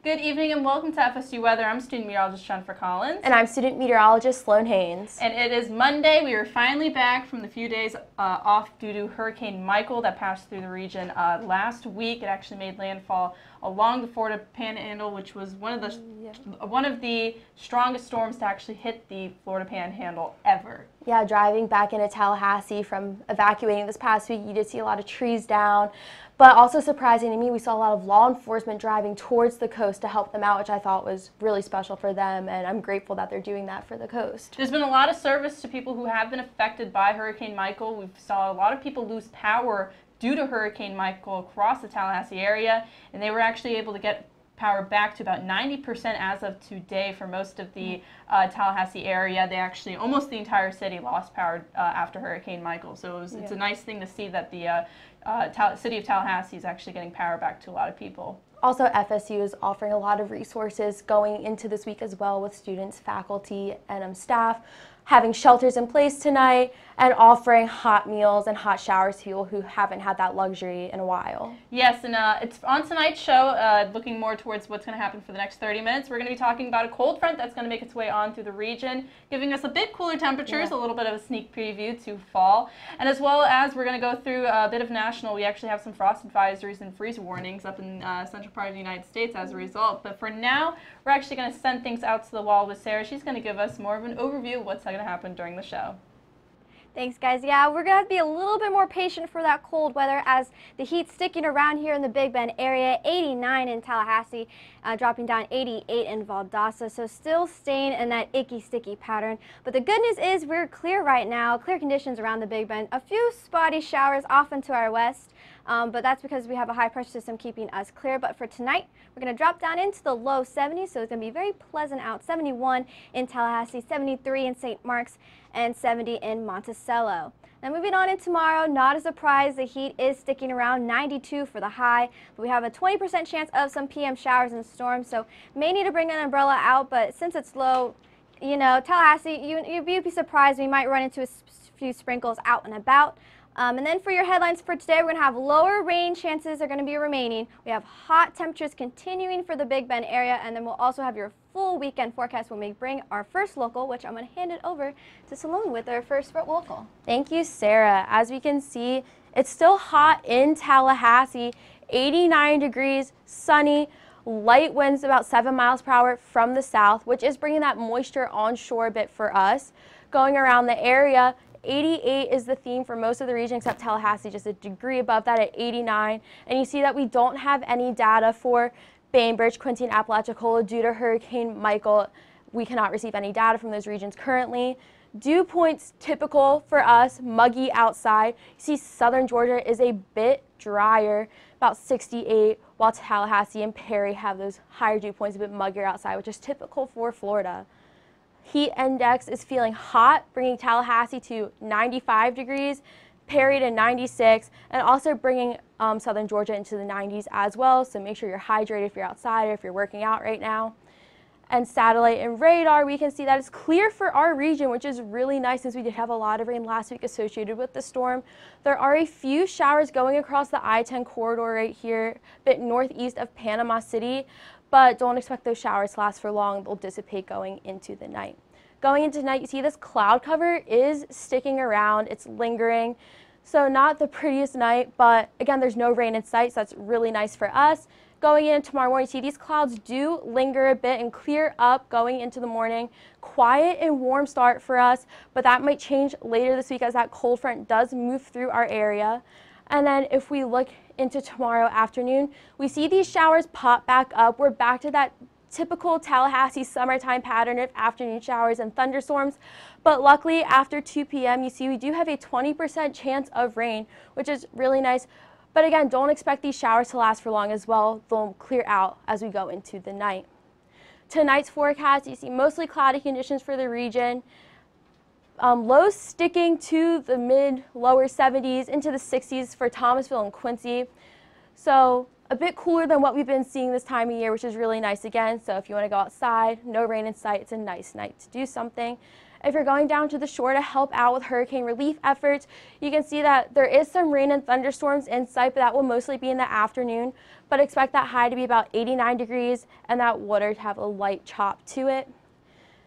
Good evening and welcome to FSU Weather. I'm student meteorologist Jennifer Collins. And I'm student meteorologist Sloan Haynes. And it is Monday. We are finally back from the few days off due to Hurricane Michael that passed through the region last week. It actually made landfall along the Florida Panhandle, which was one of the strongest storms to actually hit the Florida Panhandle ever. Yeah, driving back into Tallahassee from evacuating this past week, you did see a lot of trees down. But also surprising to me, we saw a lot of law enforcement driving towards the coast to help them out, which I thought was really special for them, and I'm grateful that they're doing that for the coast. There's been a lot of service to people who have been affected by Hurricane Michael. We saw a lot of people lose power due to Hurricane Michael across the Tallahassee area, and they were actually able to get power back to about 90% as of today for most of the Tallahassee area. They actually, almost the entire city lost power after Hurricane Michael. So it's a nice thing to see that the city of Tallahassee is actually getting power back to a lot of people. Also, FSU is offering a lot of resources going into this week as well with students, faculty, and staff, having shelters in place tonight and offering hot meals and hot showers to people who haven't had that luxury in a while. Yes, and it's on tonight's show, looking more towards what's going to happen for the next 30 minutes. We're going to be talking about a cold front that's going to make its way on through the region, giving us a bit cooler temperatures, a little bit of a sneak preview to fall. And as well as we're going to go through a bit of national, we actually have some frost advisories and freeze warnings up in central part of the United States as a result. But for now, we're actually going to send things out to the wall with Sarah. She's going to give us more of an overview of what's going to happen during the show. Thanks, guys. Yeah, we're going to have to be a little bit more patient for that cold weather as the heat's sticking around here in the Big Bend area. 89 in Tallahassee, dropping down 88 in Valdosta. So still staying in that icky, sticky pattern. But the good news is we're clear right now. Clear conditions around the Big Bend. A few spotty showers off and to our west. But that's because we have a high pressure system keeping us clear. But for tonight, we're going to drop down into the low 70s, so it's going to be very pleasant out. 71 in Tallahassee, 73 in St. Mark's, and 70 in Monticello. Now moving on in tomorrow, not a surprise, the heat is sticking around, 92 for the high, but we have a 20% chance of some PM showers and storms, so may need to bring an umbrella out, but since it's low, you know, Tallahassee, you'd be surprised, we might run into a few sprinkles out and about. And then for your headlines for today, we're going to have lower rain chances are going to be remaining. We have hot temperatures continuing for the Big Bend area, and then we'll also have your full weekend forecast when we bring our first local, which I'm going to hand it over to Salome with our first local. Thank you, Sarah. As we can see, it's still hot in Tallahassee, 89 degrees, sunny, light winds about 7 miles per hour from the south, which is bringing that moisture onshore a bit for us. Going around the area, 88 is the theme for most of the region except Tallahassee, just a degree above that at 89. And you see that we don't have any data for Bainbridge, Quincy, and Apalachicola due to Hurricane Michael. We cannot receive any data from those regions currently. Dew points typical for us, muggy outside. You see southern Georgia is a bit drier, about 68, while Tallahassee and Perry have those higher dew points, a bit muggier outside, which is typical for Florida. Heat index is feeling hot, bringing Tallahassee to 95 degrees, Perry to 96, and also bringing southern Georgia into the 90s as well. So make sure you're hydrated if you're outside or if you're working out right now. And satellite and radar, we can see that it's clear for our region, which is really nice since we did have a lot of rain last week associated with the storm. There are a few showers going across the I-10 corridor right here, a bit northeast of Panama City. But don't expect those showers to last for long. They'll dissipate going into the night. Going into tonight, you see this cloud cover is sticking around. It's lingering. So not the prettiest night, but again, there's no rain in sight, so that's really nice for us. Going in tomorrow morning, you see these clouds do linger a bit and clear up going into the morning. Quiet and warm start for us, but that might change later this week as that cold front does move through our area. And then if we look into tomorrow afternoon, we see these showers pop back up. We're back to that typical Tallahassee summertime pattern of afternoon showers and thunderstorms. But luckily, after 2 p.m., you see we do have a 20% chance of rain, which is really nice. But again, don't expect these showers to last for long as well. They'll clear out as we go into the night. Tonight's forecast, you see mostly cloudy conditions for the region. Lows sticking to the mid-lower 70s into the 60s for Thomasville and Quincy. So a bit cooler than what we've been seeing this time of year, which is really nice again. So if you want to go outside, no rain in sight, it's a nice night to do something. If you're going down to the shore to help out with hurricane relief efforts, you can see that there is some rain and thunderstorms in sight, but that will mostly be in the afternoon. But expect that high to be about 89 degrees and that water to have a light chop to it.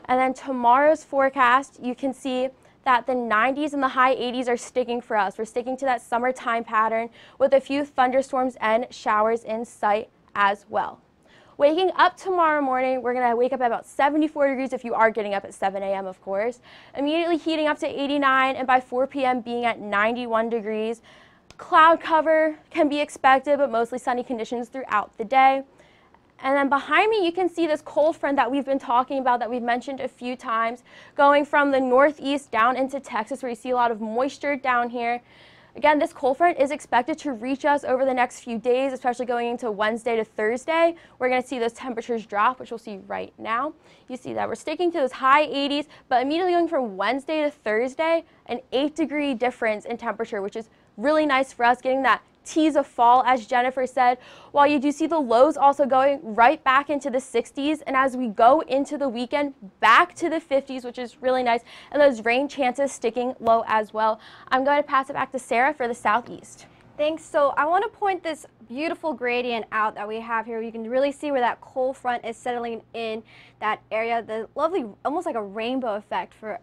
And then tomorrow's forecast, you can see that the 90s and the high 80s are sticking for us. We're sticking to that summertime pattern with a few thunderstorms and showers in sight as well. Waking up tomorrow morning, we're going to wake up at about 74 degrees if you are getting up at 7 a.m. of course. Immediately heating up to 89 and by 4 p.m. being at 91 degrees. Cloud cover can be expected, but mostly sunny conditions throughout the day. And then behind me, you can see this cold front that we've been talking about, that we've mentioned a few times, going from the northeast down into Texas, where you see a lot of moisture down here. Again, this cold front is expected to reach us over the next few days, especially going into Wednesday to Thursday. We're going to see those temperatures drop, which we'll see right now. You see that we're sticking to those high 80s, but immediately going from Wednesday to Thursday, an 8-degree difference in temperature, which is really nice for us, getting that tease of fall, as Jennifer said, while you do see the lows also going right back into the 60s, and as we go into the weekend, back to the 50s, which is really nice, and those rain chances sticking low as well. I'm going to pass it back to Sarah for the southeast. Thanks. So I want to point this beautiful gradient out that we have here. You can really see where that cold front is settling in that area. The lovely, almost like a rainbow effect for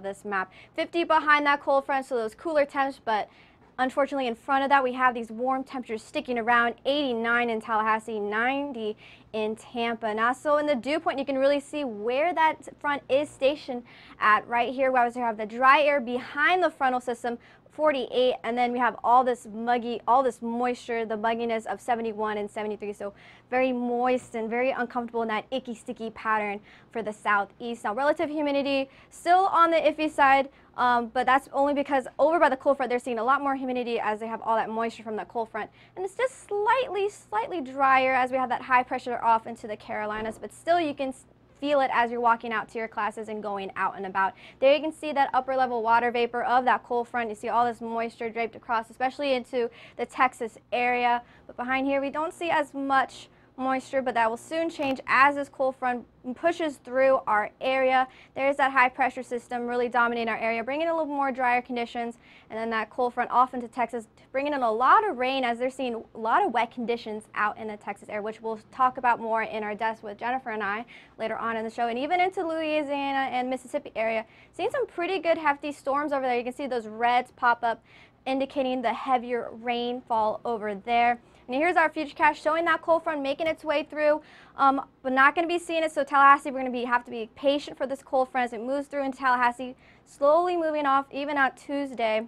this map. 50 behind that cold front, so those cooler temps, but unfortunately, in front of that, we have these warm temperatures sticking around, 89 in Tallahassee, 90 in Tampa. Now, so in the dew point, you can really see where that front is stationed at right here. We obviously have the dry air behind the frontal system, 48, and then we have all this moisture, the mugginess of 71 and 73, so very moist and very uncomfortable in that icky, sticky pattern for the southeast. Now, relative humidity still on the iffy side, but that's only because over by the cold front, they're seeing a lot more humidity as they have all that moisture from that cold front. And it's just slightly drier as we have that high pressure off into the Carolinas, but still you can feel it as you're walking out to your classes and going out and about. There you can see that upper level water vapor of that cold front. You see all this moisture draped across, especially into the Texas area. But behind here, we don't see as much moisture, but that will soon change as this cold front pushes through our area. There's that high pressure system really dominating our area, bringing a little more drier conditions, and then that cold front off into Texas, bringing in a lot of rain as they're seeing a lot of wet conditions out in the Texas area, which we'll talk about more in our desk with Jennifer and I later on in the show. And even into Louisiana and Mississippi area, seeing some pretty good hefty storms over there. You can see those reds pop up, indicating the heavier rainfall over there. And here's our futurecast showing that cold front making its way through. We're not going to be seeing it, so Tallahassee, we're going to have to be patient for this cold front as it moves through into Tallahassee, slowly moving off even on Tuesday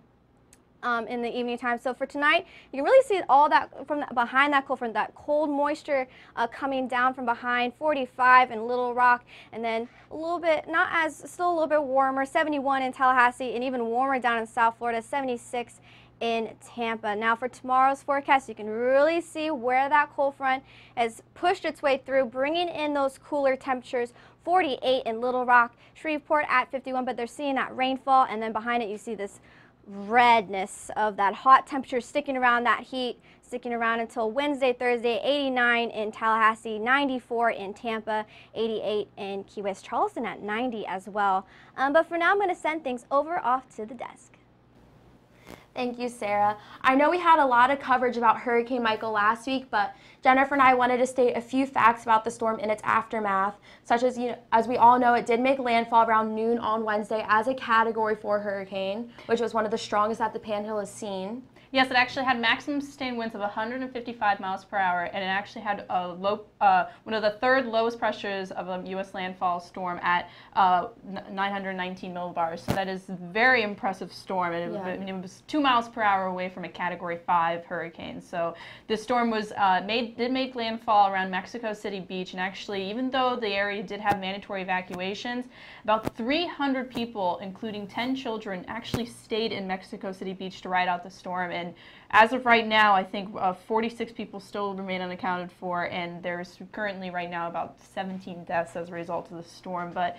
in the evening time. So for tonight, you can really see all that from behind that cold front, that cold moisture coming down from behind, 45 in Little Rock, and then a little bit, still a little bit warmer, 71 in Tallahassee, and even warmer down in South Florida, 76 in Tampa. Now for tomorrow's forecast, you can really see where that cold front has pushed its way through, bringing in those cooler temperatures, 48 in Little Rock, Shreveport at 51, but they're seeing that rainfall, and then behind it you see this redness of that hot temperature sticking around, that heat sticking around until Wednesday, Thursday, 89 in Tallahassee, 94 in Tampa, 88 in Key West, Charleston at 90 as well. But for now, I'm going to send things off to the desk. Thank you, Sarah. I know we had a lot of coverage about Hurricane Michael last week, but Jennifer and I wanted to state a few facts about the storm and its aftermath, such as, as we all know, it did make landfall around noon on Wednesday as a Category 4 hurricane, which was one of the strongest that the Panhandle has seen. Yes, it actually had maximum sustained winds of 155 miles per hour, and it actually had a one of the third lowest pressures of a U.S. landfall storm at 919 millibars. So that is a very impressive storm, and it was 2 miles per hour away from a Category 5 hurricane. So this storm was did make landfall around Mexico City Beach, and actually, even though the area did have mandatory evacuations, about 300 people, including 10 children, actually stayed in Mexico City Beach to ride out the storm. And as of right now, I think 46 people still remain unaccounted for, and there's currently right now about 17 deaths as a result of the storm. But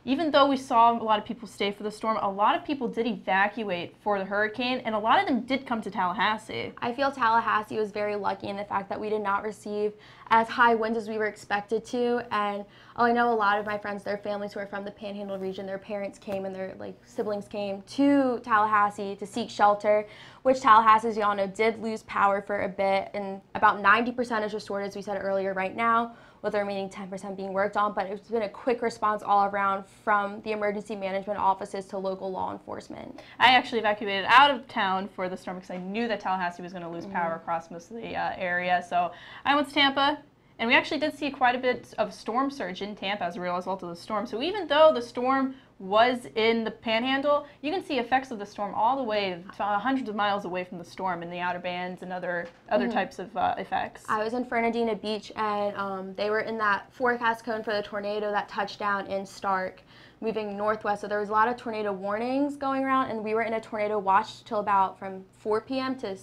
even though we saw a lot of people stay for the storm, a lot of people did evacuate for the hurricane, and a lot of them did come to Tallahassee. I feel Tallahassee was very lucky in the fact that we did not receive as high winds as we were expected to. And I know a lot of my friends, their families who are from the Panhandle region, their parents came and their siblings came to Tallahassee to seek shelter, which Tallahassee, as you all know, did lose power for a bit, and about 90% is restored, as we said earlier, right now, with the remaining 10% being worked on. But it's been a quick response all around from the emergency management offices to local law enforcement. I actually evacuated out of town for the storm because I knew that Tallahassee was going to lose power across most of the area. So I went to Tampa, and we actually did see quite a bit of storm surge in Tampa as a result of the storm. So even though the storm was in the Panhandle, you can see effects of the storm all the way hundreds of miles away from the storm in the outer bands and other types of effects. I was in Fernandina Beach, and they were in that forecast cone for the tornado that touched down in Stark, moving northwest. So there was a lot of tornado warnings going around, and we were in a tornado watch till about from 4 p.m. to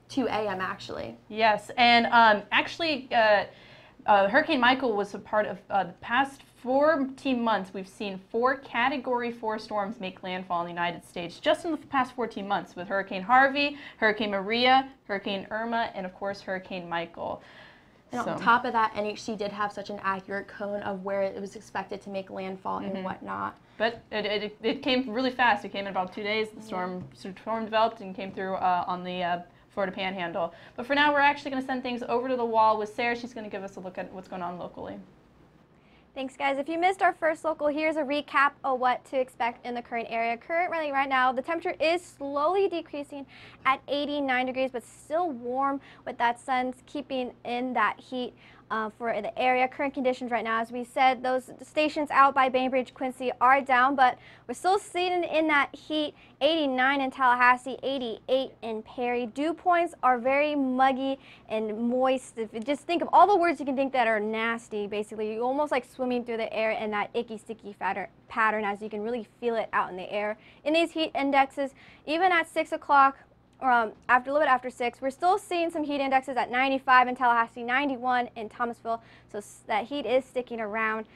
2 a.m. actually. Yes, and actually Hurricane Michael was a part of the past 14 months. We've seen 4 Category 4 storms make landfall in the United States just in the past 14 months, with Hurricane Harvey, Hurricane Maria, Hurricane Irma, and of course Hurricane Michael. And on top of that, NHC did have such an accurate cone of where it was expected to make landfall and whatnot. But it came really fast. It came in about 2 days. The storm developed and came through on the Florida Panhandle. But for now, we're actually going to send things over to the wall with Sarah. She's going to give us a look at what's going on locally. Thanks, guys. If you missed our first local, here's a recap of what to expect in the current area. Currently, right now, the temperature is slowly decreasing at 89 degrees, but still warm with that sun keeping in that heat for the area. Current conditions right now, as we said, those stations out by Bainbridge, Quincy are down, but we're still sitting in that heat. 89 in Tallahassee, 88 in Perry. Dew points are very muggy and moist. If you just think of all the words you can think that are nasty, basically. You're almost like swimming through the air in that icky, sticky pattern, as you can really feel it out in the air. In these heat indexes, even at 6 o'clock, a little bit after 6, we're still seeing some heat indexes at 95 in Tallahassee, 91 in Thomasville. So that heat is sticking around,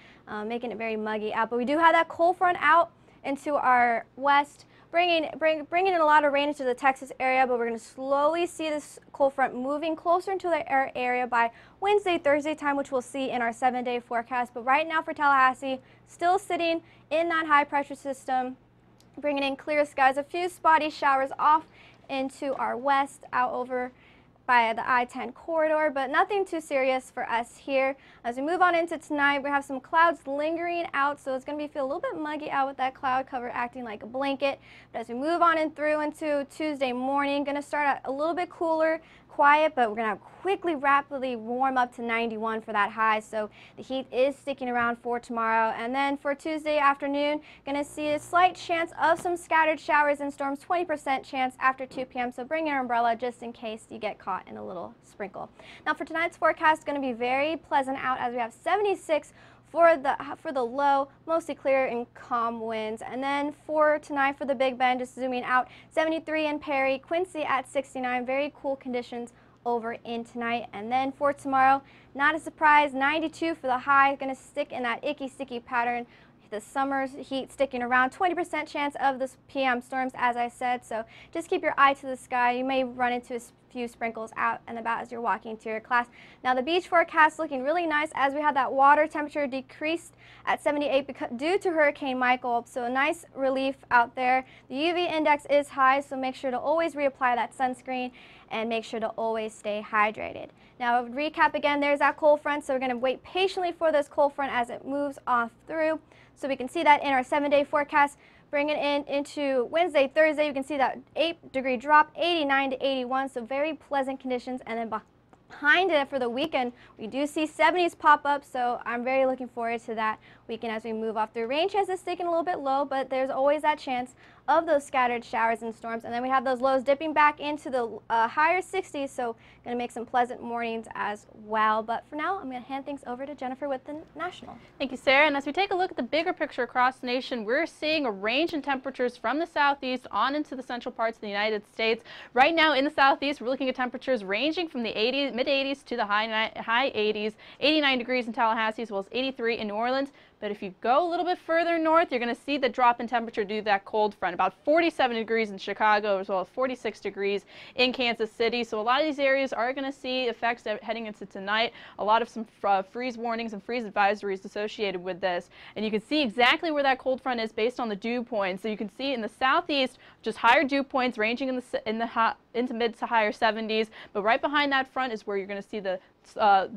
making it very muggy out. But we do have that cold front out into our west, bringing in a lot of rain into the Texas area. But we're going to slowly see this cold front moving closer into the area by Wednesday, Thursday time, which we'll see in our 7-day forecast. But right now for Tallahassee, still sitting in that high pressure system, bringing in clear skies, a few spotty showers off into our west out over by the I-10 corridor, but nothing too serious for us here. As we move on into tonight, we have some clouds lingering out, so it's going to feel a little bit muggy out with that cloud cover acting like a blanket. But as we move on and through into Tuesday morning, going to start out a little bit cooler, quiet, but we're going to quickly, rapidly warm up to 91 for that high. So the heat is sticking around for tomorrow. And then for Tuesday afternoon, going to see a slight chance of some scattered showers and storms, 20% chance after 2 p.m. So bring your umbrella just in case you get caught in a little sprinkle. Now for tonight's forecast, going to be very pleasant out as we have 76 for the low, mostly clear and calm winds. And then for tonight for the Big Bend, just zooming out, 73 in Perry, Quincy at 69, very cool conditions over in tonight. And then for tomorrow, not a surprise, 92 for the high, going to stick in that icky, sticky pattern. The summer's heat sticking around, 20% chance of the PM storms, as I said. So just keep your eye to the sky. You may run into a few sprinkles out and about as you're walking to your class. Now the beach forecast looking really nice as we have that water temperature decreased at 78 due to Hurricane Michael. So a nice relief out there. The UV index is high, so make sure to always reapply that sunscreen and make sure to always stay hydrated. Now recap again, there's that cold front, so we're going to wait patiently for this cold front as it moves off through. So we can see that in our 7-day forecast. Bring it into Wednesday, Thursday, you can see that 8-degree drop, 89 to 81, so very pleasant conditions. And then behind it for the weekend, we do see 70s pop up, so I'm very looking forward to that weekend as we move off through. Rain chance is sticking a little bit low, but there's always that chance of those scattered showers and storms. And then we have those lows dipping back into the higher 60s, so going to make some pleasant mornings as well. But for now, I'm going to hand things over to Jennifer with the National. Thank you, Sarah. And as we take a look at the bigger picture across the nation, we're seeing a range in temperatures from the southeast on into the central parts of the United States. Right now in the southeast, we're looking at temperatures ranging from the mid-80s to the high 80s, 89 degrees in Tallahassee as well as 83 in New Orleans. But if you go a little bit further north, you're going to see the drop in temperature due to that cold front. About 47 degrees in Chicago, as well as 46 degrees in Kansas City. So a lot of these areas are going to see effects heading into tonight. A lot of some freeze warnings and freeze advisories associated with this. And you can see exactly where that cold front is based on the dew points. So you can see in the southeast, just higher dew points ranging into mid to higher 70s. But right behind that front is where you're going to see the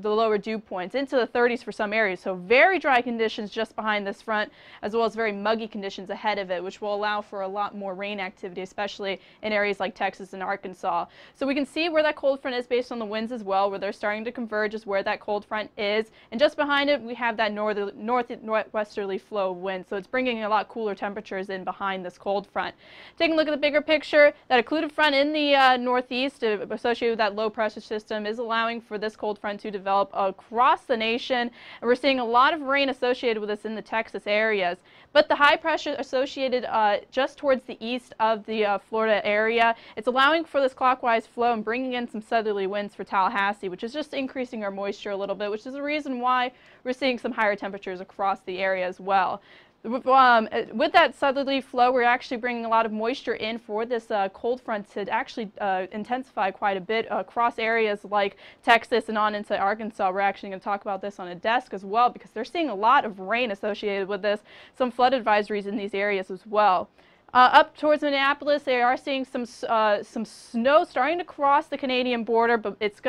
lower dew points into the 30s for some areas. So very dry conditions just behind this front, as well as very muggy conditions ahead of it, which will allow for a lot more rain activity, especially in areas like Texas and Arkansas. So we can see where that cold front is based on the winds as well, where they're starting to converge is where that cold front is. And just behind it, we have that northwesterly flow of wind. So it's bringing a lot cooler temperatures in behind this cold front. Taking a look at the bigger picture, that occluded front in the northeast associated with that low pressure system is allowing for this cold front to develop across the nation, and we're seeing a lot of rain associated with this in the Texas areas. But the high pressure associated just towards the east of the Florida area, it's allowing for this clockwise flow and bringing in some southerly winds for Tallahassee, which is just increasing our moisture a little bit, which is the reason why we're seeing some higher temperatures across the area as well. With that southerly flow, we're actually bringing a lot of moisture in for this cold front to actually intensify quite a bit across areas like Texas and on into Arkansas. We're actually going to talk about this on a desk as well, because they're seeing a lot of rain associated with this, some flood advisories in these areas as well. Up towards Minneapolis, they are seeing some snow starting to cross the Canadian border, but it's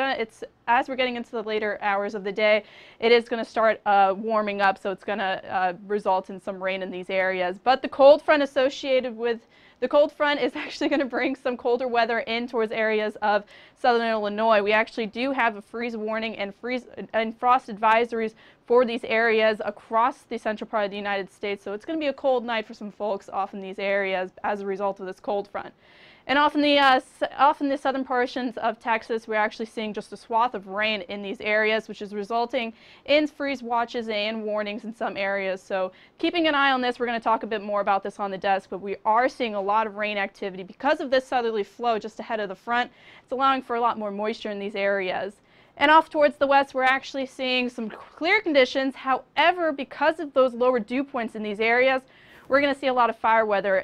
as we're getting into the later hours of the day, it is going to start warming up, so it's going to result in some rain in these areas. But the cold front associated with the cold front is actually going to bring some colder weather in towards areas of southern Illinois. We actually do have a freeze warning and frost advisories for these areas across the central part of the United States. So it's going to be a cold night for some folks off in these areas as a result of this cold front. And off in the southern portions of Texas, we're actually seeing just a swath of rain in these areas, which is resulting in freeze watches and warnings in some areas. So keeping an eye on this, we're going to talk a bit more about this on the desk, but we are seeing a lot of rain activity because of this southerly flow just ahead of the front. It's allowing for a lot more moisture in these areas. And off towards the west, we're actually seeing some clear conditions. However, because of those lower dew points in these areas, we're going to see a lot of fire weather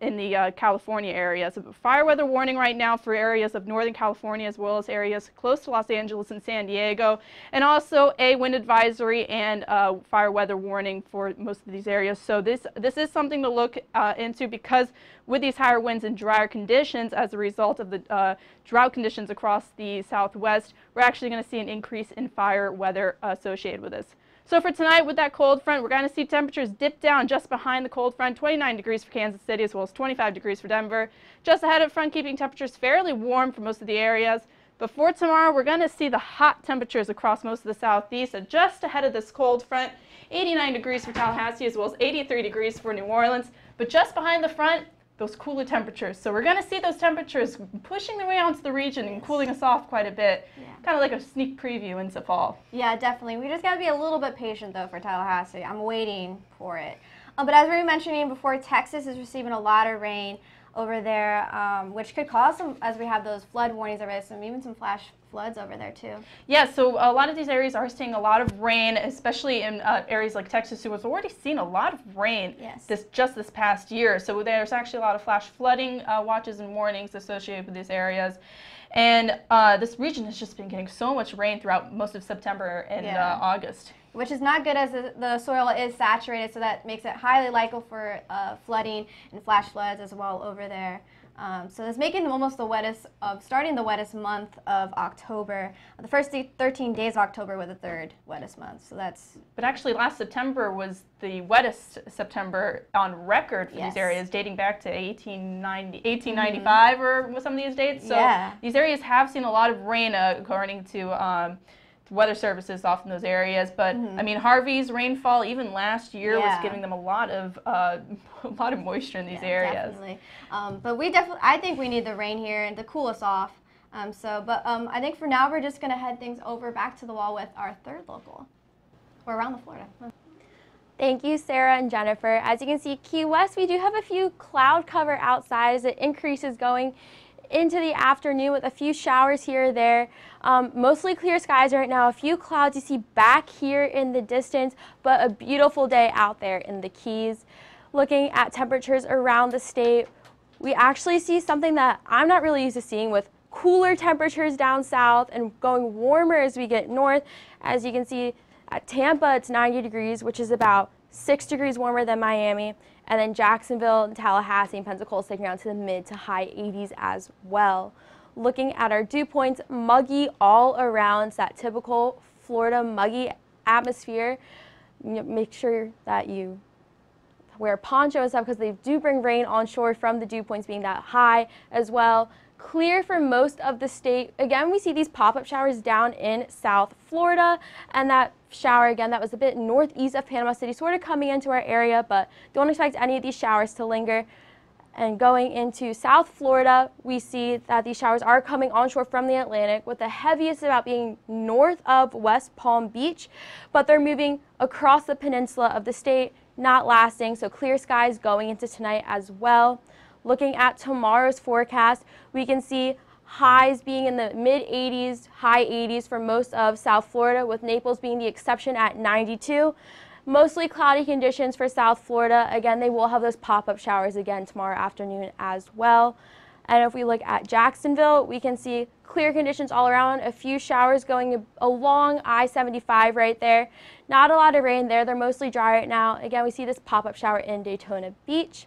in the California area. So fire weather warning right now for areas of Northern California, as well as areas close to Los Angeles and San Diego, and also a wind advisory and fire weather warning for most of these areas. So this is something to look into, because with these higher winds and drier conditions as a result of the drought conditions across the southwest, we're actually going to see an increase in fire weather associated with this. So for tonight, with that cold front, we're going to see temperatures dip down just behind the cold front, 29 degrees for Kansas City, as well as 25 degrees for Denver. Just ahead of front, keeping temperatures fairly warm for most of the areas. But for tomorrow, we're going to see the hot temperatures across most of the southeast, and just ahead of this cold front, 89 degrees for Tallahassee, as well as 83 degrees for New Orleans. But just behind the front, those cooler temperatures. So we're going to see those temperatures pushing their way onto the region and cooling us off quite a bit. Yeah. Kind of like a sneak preview into fall. Yeah, definitely. We just got to be a little bit patient, though, for Tallahassee. I'm waiting for it. But as we were mentioning before, Texas is receiving a lot of rain over there, which could cause some, as we have those flood warnings over there, even some flash floods over there too. Yeah, so a lot of these areas are seeing a lot of rain, especially in areas like Texas, who has already seen a lot of rain just this past year. So there's actually a lot of flash flooding watches and warnings associated with these areas. And this region has just been getting so much rain throughout most of September and August. Which is not good, as the soil is saturated, so that makes it highly likely for flooding and flash floods as well over there. So it's making them almost the wettest, starting the wettest month of October. The first 13 days of October were the third wettest month. So that's. But actually, last September was the wettest September on record for these areas, dating back to 1895 or some of these dates. So these areas have seen a lot of rain, according to weather services off in those areas. But I mean, Harvey's rainfall even last year was giving them a lot of moisture in these areas. Definitely. But I think we need the rain here to cool us off. I think for now we're just going to head things over back to the wall with our third local, or around the Florida. Thank you, Sarah and Jennifer. As you can see, Key West, we do have a few cloud cover outside as it increases going into the afternoon with a few showers here or there. Mostly clear skies right now. A few clouds you see back here in the distance, but a beautiful day out there in the Keys. Looking at temperatures around the state, we actually see something that I'm not really used to seeing, with cooler temperatures down south and going warmer as we get north. As you can see, at Tampa, it's 90 degrees, which is about 6 degrees warmer than Miami. And then Jacksonville and Tallahassee and Pensacola sticking around to the mid to high 80s as well. Looking at our dew points, muggy all around. It's that typical Florida muggy atmosphere. Make sure that you wear poncho and stuff, because they do bring rain onshore from the dew points being that high as well. Clear for most of the state. Again, we see these pop-up showers down in South Florida, and that shower again that was a bit northeast of Panama City sort of coming into our area, but don't expect any of these showers to linger. And going into South Florida, we see that these showers are coming onshore from the Atlantic, with the heaviest about being north of West Palm Beach, but they're moving across the peninsula of the state, not lasting, so clear skies going into tonight as well. Looking at tomorrow's forecast, we can see highs being in the mid-80s, high 80s for most of South Florida, with Naples being the exception at 92. Mostly cloudy conditions for South Florida. Again, they will have those pop-up showers again tomorrow afternoon as well. And if we look at Jacksonville, we can see clear conditions all around. A few showers going along I-75 right there. Not a lot of rain there. They're mostly dry right now. Again, we see this pop-up shower in Daytona Beach.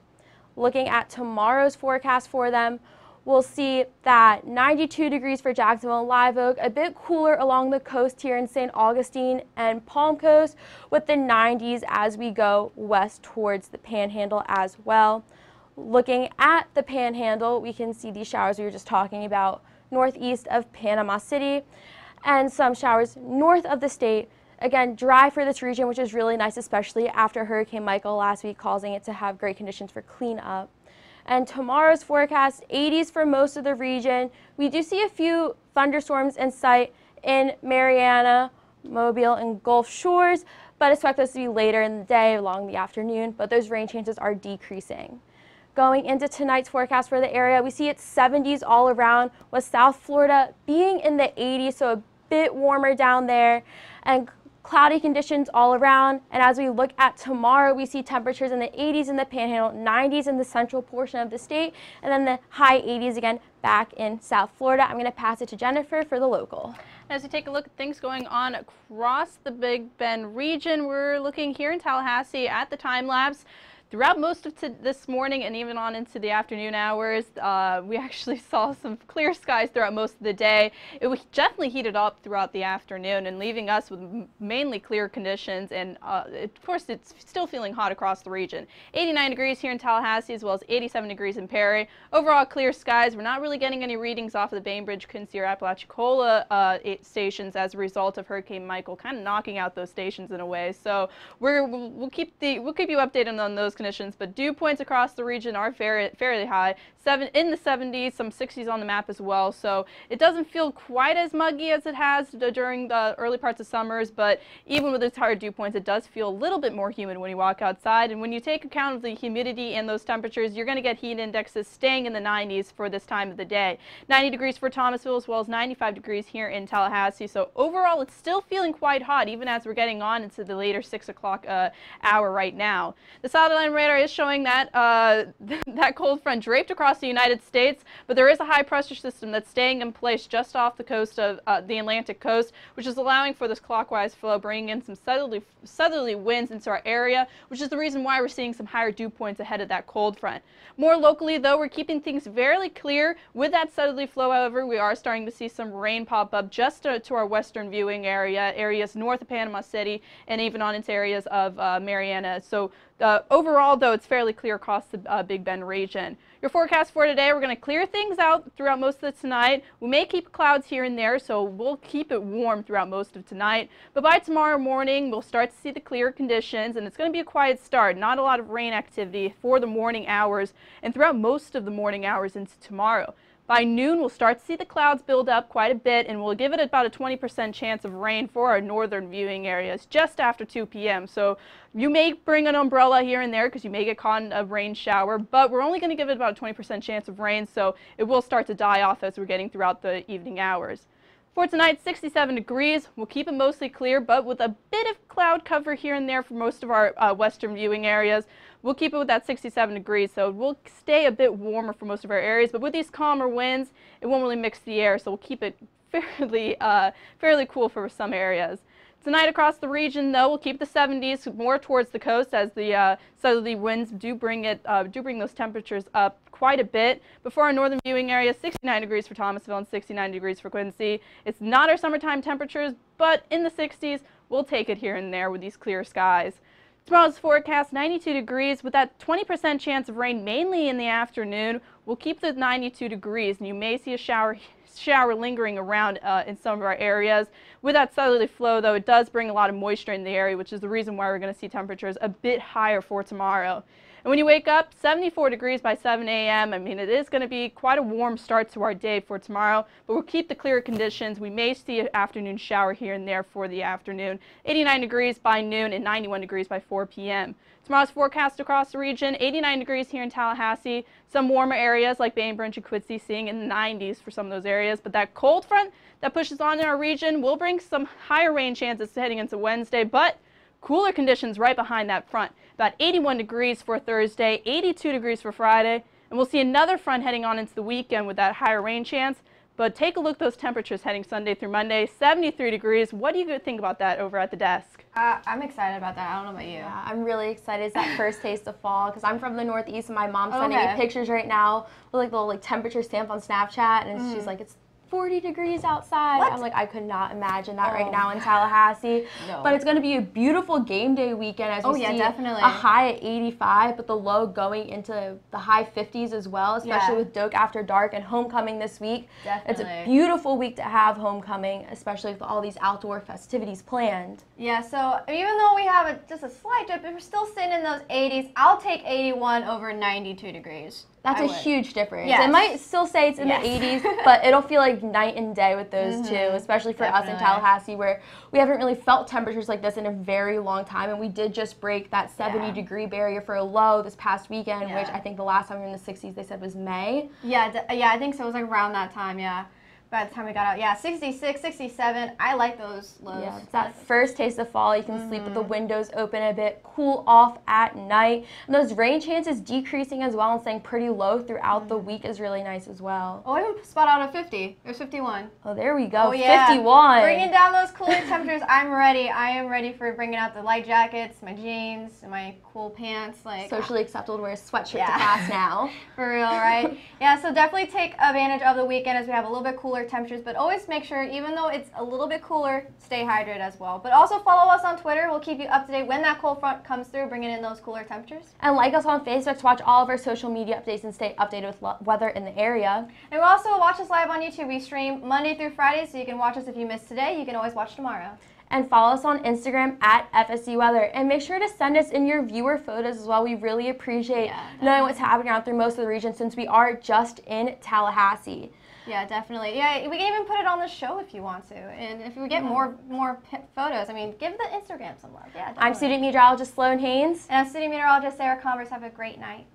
Looking at tomorrow's forecast for them, we'll see that 92 degrees for Jacksonville and Live Oak, a bit cooler along the coast here in St. Augustine and Palm Coast, with the 90s as we go west towards the Panhandle as well. Looking at the Panhandle, we can see these showers we were just talking about northeast of Panama City, and some showers north of the state. Again, dry for this region, which is really nice, especially after Hurricane Michael last week, causing it to have great conditions for cleanup. And tomorrow's forecast, 80s for most of the region. We do see a few thunderstorms in sight in Mariana, Mobile, and Gulf Shores, but expect those to be later in the day, along the afternoon, but those rain chances are decreasing. Going into tonight's forecast for the area, we see it's 70s all around, with South Florida being in the 80s, so a bit warmer down there, and cloudy conditions all around. And as we look at tomorrow, we see temperatures in the 80s in the Panhandle, 90s in the central portion of the state, and then the high 80s again back in South Florida. I'm going to pass it to Jennifer for the local. As we take a look at things going on across the Big Bend region, we're looking here in Tallahassee at the time lapse. Throughout most of this morning and even on into the afternoon hours, we actually saw some clear skies throughout most of the day. It was definitely heated up throughout the afternoon and leaving us with mainly clear conditions. And of course, it's still feeling hot across the region. 89 degrees here in Tallahassee, as well as 87 degrees in Perry. Overall, clear skies. We're not really getting any readings off of the Bainbridge, Quincy, or Apalachicola stations as a result of Hurricane Michael kind of knocking out those stations in a way. So we'll keep you updated on those conditions, but dew points across the region are fairly high, in the 70s, some 60s on the map as well. So it doesn't feel quite as muggy as it has during the early parts of summers, but even with those higher dew points, it does feel a little bit more humid when you walk outside. And when you take account of the humidity and those temperatures, you're going to get heat indexes staying in the 90s for this time of the day. 90 degrees for Thomasville, as well as 95 degrees here in Tallahassee. So overall, it's still feeling quite hot, even as we're getting on into the later 6 o'clock hour right now. The satellite radar is showing that that cold front draped across the United States, but there is a high pressure system that's staying in place just off the coast of the Atlantic coast, which is allowing for this clockwise flow, bringing in some southerly winds into our area, which is the reason why we're seeing some higher dew points ahead of that cold front. More locally, though, we're keeping things fairly clear. With that southerly flow, however, we are starting to see some rain pop up just to our western viewing area, areas north of Panama City, and even on into areas of Mariana. So overall, though, it's fairly clear across the Big Bend region. Your forecast for today, we're going to clear things out throughout most of tonight. We may keep clouds here and there, so we'll keep it warm throughout most of tonight. But by tomorrow morning, we'll start to see the clear conditions, and it's going to be a quiet start. Not a lot of rain activity for the morning hours and throughout most of the morning hours into tomorrow. By noon, we'll start to see the clouds build up quite a bit, and we'll give it about a 20% chance of rain for our northern viewing areas just after 2 p.m. So you may bring an umbrella here and there because you may get caught in a rain shower, but we're only going to give it about a 20% chance of rain, so it will start to die off as we're getting throughout the evening hours. For tonight, 67 degrees. We'll keep it mostly clear, but with a bit of cloud cover here and there for most of our western viewing areas. We'll keep it with that 67 degrees, so we'll stay a bit warmer for most of our areas. But with these calmer winds, it won't really mix the air, so we'll keep it fairly cool for some areas. Tonight across the region, though, we'll keep the 70s more towards the coast as the southerly winds do bring those temperatures up quite a bit. But for our northern viewing area, 69 degrees for Thomasville and 69 degrees for Quincy. It's not our summertime temperatures, but in the 60s, we'll take it here and there with these clear skies. Tomorrow's forecast, 92 degrees with that 20% chance of rain mainly in the afternoon. We'll keep the 92 degrees, and you may see a shower lingering around in some of our areas. With that southerly flow, though, it does bring a lot of moisture in the area, which is the reason why we're going to see temperatures a bit higher for tomorrow. And when you wake up, 74 degrees by 7 a.m. I mean, it is going to be quite a warm start to our day for tomorrow, but we'll keep the clear conditions. We may see an afternoon shower here and there for the afternoon. 89 degrees by noon and 91 degrees by 4 p.m. Tomorrow's forecast across the region, 89 degrees here in Tallahassee. Some warmer areas like Bainbridge and Quincy seeing in the 90s for some of those areas. But that cold front that pushes on in our region will bring some higher rain chances heading into Wednesday, but cooler conditions right behind that front. About 81 degrees for Thursday, 82 degrees for Friday, and we'll see another front heading on into the weekend with that higher rain chance. But take a look at those temperatures heading Sunday through Monday, 73 degrees. What do you think about that over at the desk? I'm excited about that. I don't know about you. Yeah, I'm really excited. It's that first taste of fall because I'm from the Northeast and my mom's sending me pictures right now with like the little temperature stamp on Snapchat, and she's like, it's 40 degrees outside. What? I'm like, I could not imagine that right now in Tallahassee. No. But it's going to be a beautiful game day weekend as we see definitely. a high at 85, but the low going into the high 50s as well, especially with Doak After Dark and homecoming this week. Definitely. It's a beautiful week to have homecoming, especially with all these outdoor festivities planned. Yeah, so even though we have just a slight dip, we're still sitting in those 80s. I'll take 81 over 92 degrees. That's a huge difference. Yes. It might still say it's in the 80s, but it'll feel like night and day with those two, especially for us in Tallahassee, where we haven't really felt temperatures like this in a very long time, and we did just break that 70-degree barrier for a low this past weekend, which I think the last time we were in the 60s they said was May. Yeah, I think so. It was like around that time, by the time we got out. 66, 67. I like those lows. Yeah, it's that first taste of fall. You can sleep with the windows open a bit, cool off at night. And those rain chances decreasing as well and staying pretty low throughout the week is really nice as well. Oh, I even spot out a 50. There's 51. Oh, there we go. Oh, yeah. 51. Bringing down those cooler temperatures. I'm ready. I am ready for bringing out the light jackets, my jeans, and my cool pants. Like socially acceptable to wear a sweatshirt to class now. For real, right? Yeah, so definitely take advantage of the weekend as we have a little bit cooler temperatures, but always make sure, even though it's a little bit cooler, stay hydrated as well. But also follow us on Twitter. We'll keep you up to date when that cold front comes through, bringing in those cooler temperatures. And like us on Facebook to watch all of our social media updates and stay updated with weather in the area. And we'll also watch us live on YouTube. We stream Monday through Friday, so you can watch us if you missed today. You can always watch tomorrow. And follow us on Instagram at FSU Weather. And make sure to send us in your viewer photos as well. We really appreciate knowing what's happening out through most of the region since we are just in Tallahassee. Yeah, definitely. Yeah, we can even put it on the show if you want to. And if we get more photos, I mean, give the Instagram some love. Yeah, definitely. I'm student meteorologist Sloan Haynes. And I'm student meteorologist Sarah Converse. Have a great night.